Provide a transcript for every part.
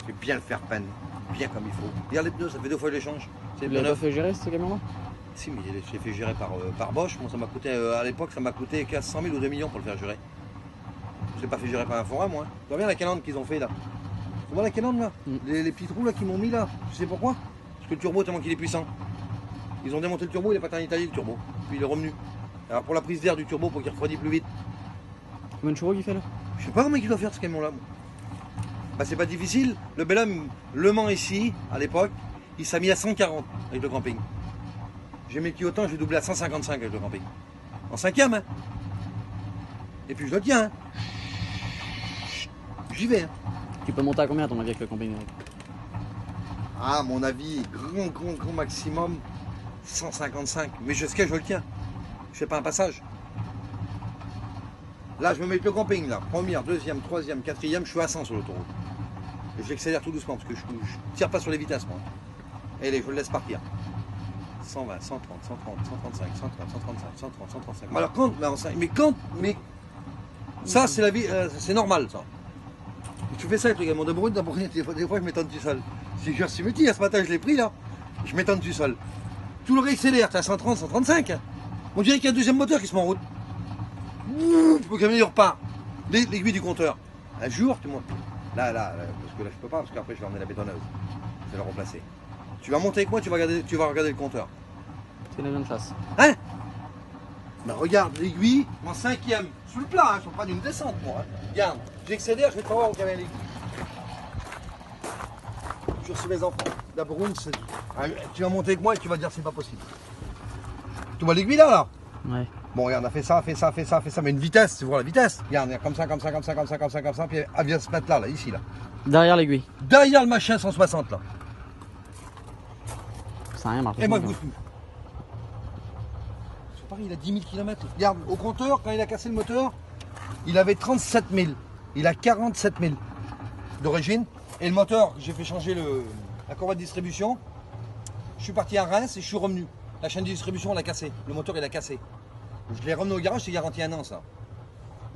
fais bien le faire peine, bien comme il faut. Regarde les pneus, ça fait 2 fois que je les change. Tu l'as pas fait gérer ce camion-là? Si, mais j'ai fait gérer par Bosch. Moi, ça m'a coûté, à l'époque, ça m'a coûté 1500 000 ou 2 millions pour le faire gérer. Je l'ai pas fait gérer par un forum, moi. Tu vois bien la calandre qu'ils ont fait là. Tu vois la calandre là, les petits trous là qu'ils m'ont mis là. Tu sais pourquoi? Parce que le turbo, tellement qu'il est puissant. Ils ont démonté le turbo, il est parti en Italie le turbo. Puis il est revenu. Alors pour la prise d'air du turbo, pour qu'il refroidisse plus vite. Combien de chevaux qu'il fait là? Je sais pas comment il doit faire ce camion là. Bah c'est pas difficile. Le bel homme, Le Mans ici, à l'époque, il s'est mis à 140 avec le camping. J'ai mis le autant, j'ai doublé à 155 avec le camping. En 5e, hein. Et puis je le tiens, hein. J'y vais, hein. Tu peux monter à combien à ton avis avec le camping? Ah, à mon avis, grand maximum, 155. Mais je sais que je le tiens. Je fais pas un passage. Là, je me mets avec le camping, là. Première, deuxième, troisième, quatrième, je suis à 100 sur l'autoroute. Et je l'accélère tout doucement, parce que je tire pas sur les vitesses, moi. Et allez, je le laisse partir. 120, 130, 130, 135, 130, 135, 130, 135. Mais alors mais ça c'est la vie, c'est normal ça. Et tu fais ça avec le gamin de brut, d'abord des fois je m'étonne tout seul. Si je suis métier, ce matin je l'ai pris là, je m'étonne tout seul. Tout le réaccélère, t'es à 130, 135. On dirait qu'il y a un deuxième moteur qui se met en route. Le camion il repart. L'aiguille du compteur. Un jour, tu montes. Là, parce que là je peux pas, parce qu'après je vais emmener la bétonneuse. Je vais la remplacer. Tu vas monter avec moi, tu vas regarder le compteur. C'est la même place. Hein? Ben regarde l'aiguille, en 5e, sous le plat, hein, je ne pas d'une descente moi. Hein. Regarde, j'accélère, je vais te voir où il y avait l'aiguille. Je reçois mes enfants. La Brune, tu vas monter avec moi et tu vas dire c'est pas possible. Tu vois l'aiguille là? Ouais. Bon regarde, on a fait ça, mais une vitesse, tu vois la vitesse. Regarde, comme ça, puis elle vient se mettre là, ici là. Derrière l'aiguille. Derrière le machin 160 là. Ça n'a rien marché. Et moi je bouge plus. C'est pareil, il a 10 000 km. Regarde, au compteur, quand il a cassé le moteur, il avait 37 000. Il a 47 000 d'origine. Et le moteur, j'ai fait changer la courroie de distribution. Je suis parti à Reims et je suis revenu. La chaîne de distribution, on l'a cassé. Le moteur, il a cassé. Je l'ai ramené au garage, c'est garanti 1 an ça.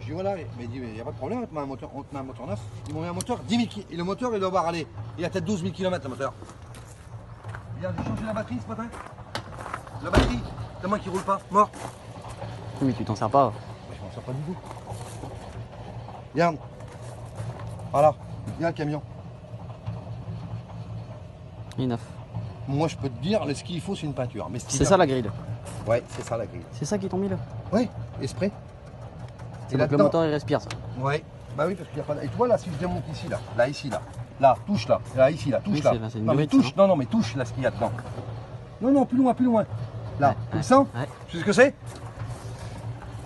Je dis voilà, il m'a dit, mais il n'y a pas de problème, on te met un moteur neuf. Ils m'ont mis un moteur 10 000 km. Et le moteur, il doit avoir allé. Il a peut-être 12 000 km le moteur. Regarde, j'ai changé la batterie ce matin. La batterie, c'est moi qui roule pas, mort. Mais tu t'en sers pas. Je m'en sers pas du tout. Regarde. Voilà, regarde le camion. Il est neuf. Moi je peux te dire, ce qu'il faut c'est une peinture. C'est ça la grille. Ouais, c'est ça la grille. C'est ça qui t'ont mis là? Ouais, esprit. C'est donc le moteur il respire ça. Ouais, bah oui, parce qu'il n'y a pas. Et tu vois là, si je démonte ici, là, touche là, ici, là, touche oui, là. Non mais touche, non, mais touche là ce qu'il y a dedans. Non, plus loin. Là, tu le sens? Ouais. Tu sais ce que c'est?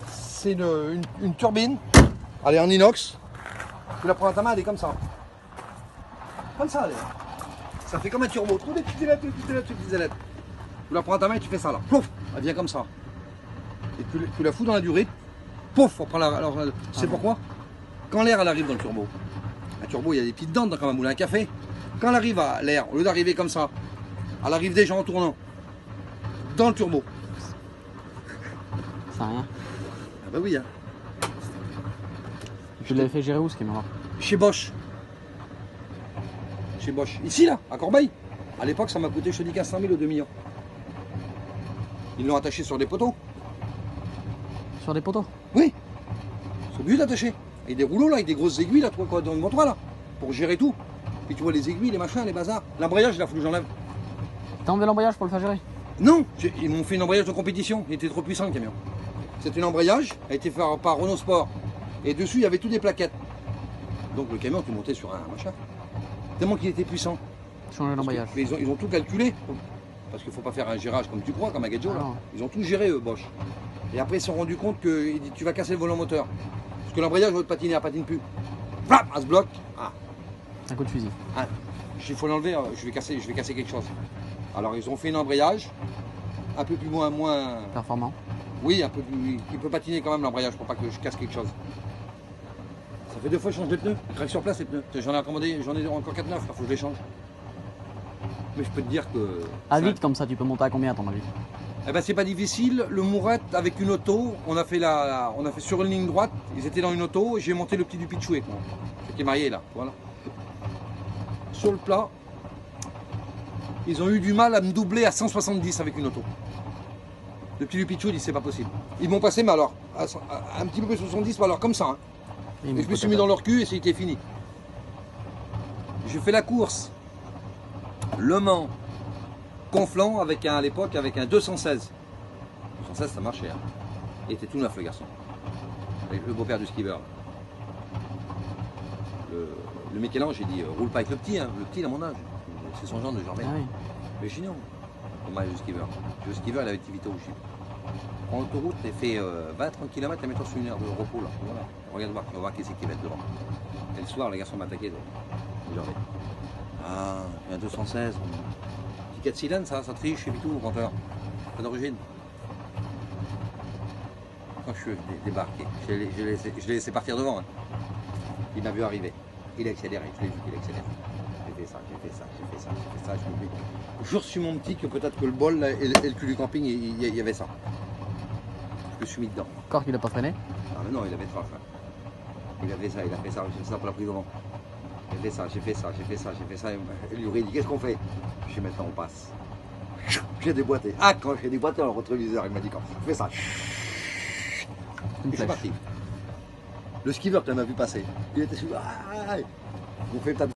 C'est une turbine. Elle est en inox. Tu la prends à ta main, elle est comme ça. Comme ça, elle est. Ça fait comme un turbo. Tout des petites ailettes. Tu la prends à ta main et tu fais ça là. Pouf, elle vient comme ça. Et tu la fous dans la durée. Pouf, on prend la. Alors, c'est pourquoi? Quand l'air elle arrive dans le turbo. Un turbo, il y a des petites dents dans un moulin à café. Quand elle arrive à l'air, au lieu d'arriver comme ça, elle arrive déjà en tournant. Dans le turbo. Ça a rien. Ah bah oui, hein. Tu l'avais fait gérer où ce camion là? Chez Bosch. Chez Bosch. Ici là, à Corbeil. À l'époque, ça m'a coûté, je te dis, 1500 000 ou 2 millions. Ils l'ont attaché sur des poteaux. Sur des poteaux? Oui. C'est obligé d'attacher. Avec des rouleaux là, avec des grosses aiguilles là, toi, dans le moteur là. Pour gérer tout. Puis tu vois les aiguilles, les machins, les bazars. L'embrayage, il a fallu que j'enlève. T'as enlevé l'embrayage pour le faire gérer? Non, ils m'ont fait un embrayage de compétition. Il était trop puissant le camion. C'était un embrayage, a été fait par Renault Sport. Et dessus, il y avait toutes des plaquettes. Donc le camion, tu montais sur un machin. Tellement qu'il était puissant. Changer l'embrayage. Mais ils ont tout calculé. Parce qu'il ne faut pas faire un gérage comme tu crois, comme un gadget. Ah là. Ils ont tout géré, eux, Bosch. Et après, ils se sont rendus compte que tu vas casser le volant moteur. Parce que l'embrayage, au lieu de patiner, elle ne patine plus. Flap, elle se bloque. Ah. Un coup de fusil. Ah. Il faut l'enlever, je vais casser quelque chose. Alors, ils ont fait un embrayage un peu plus moins Performant. Oui, un peu plus. Il peut patiner quand même l'embrayage pour pas que je casse quelque chose. Ça fait 2 fois que je change de pneus. Ils craquent sur place les pneus. J'en ai commandé, j'en ai encore 4 neufs, il faut que je les change. Mais je peux te dire que. À vite comme ça, tu peux monter à combien à ton avis? Eh ben c'est pas difficile. Le Mourette avec une auto, on a fait sur une ligne droite. Ils étaient dans une auto. J'ai monté le petit du Pichouet, qui est marié là. Voilà. sur le plat, ils ont eu du mal à me doubler à 170 avec une auto. Le petit Lupichou dit c'est pas possible. Ils m'ont passé, mais alors, un petit peu plus de 70, mais alors comme ça. Hein. Et je me suis mis dans leur cul et c'était fini. J'ai fait la course Le Mans, Conflans avec à l'époque avec un 216. 216 ça marchait. Hein. Il était tout neuf le garçon. Avec le beau-père du skipper. Le Michel-Ange, j'ai dit roule pas avec le petit, hein. Le petit il a mon âge. C'est son genre de Jordan. Ah oui. Mais Chignon, pour moi le skipper. Le skipper il avait activité au chip. En autoroute, il fait 20-30 km et mettons sur une heure de repos là. Voilà. Regarde voir, on va voir qui c'est qui va être devant. Et le soir, les garçons m'attaquaient. Ah, il y a un 216. Petit 4 cylindres, ça triche, et tout, au compteur. Pas d'origine. Quand je suis débarqué, je l'ai laissé partir devant. Hein. Il m'a vu arriver. Il a accéléré, je l'ai vu qu'il accélère. J'ai fait ça. Je me dis, jour sur mon petit que peut-être que le bol là, et le cul du camping, il y avait ça. Je me suis mis dedans. Encore qu'il a pas freiné. Ah mais non, il avait 3 freins. Il a fait ça j'ai fait ça pour la prise devant. J'ai fait ça. Et lui aurait dit, qu'est-ce qu'on fait? Je dis, maintenant on passe. J'ai déboîté. Ah, quand j'ai déboîté dans le rétroviseur, il m'a dit, quand je fais ça. Et c'est parti. Le skipper, tu m'as vu passer. Il était sur. Ah, on fait peut-être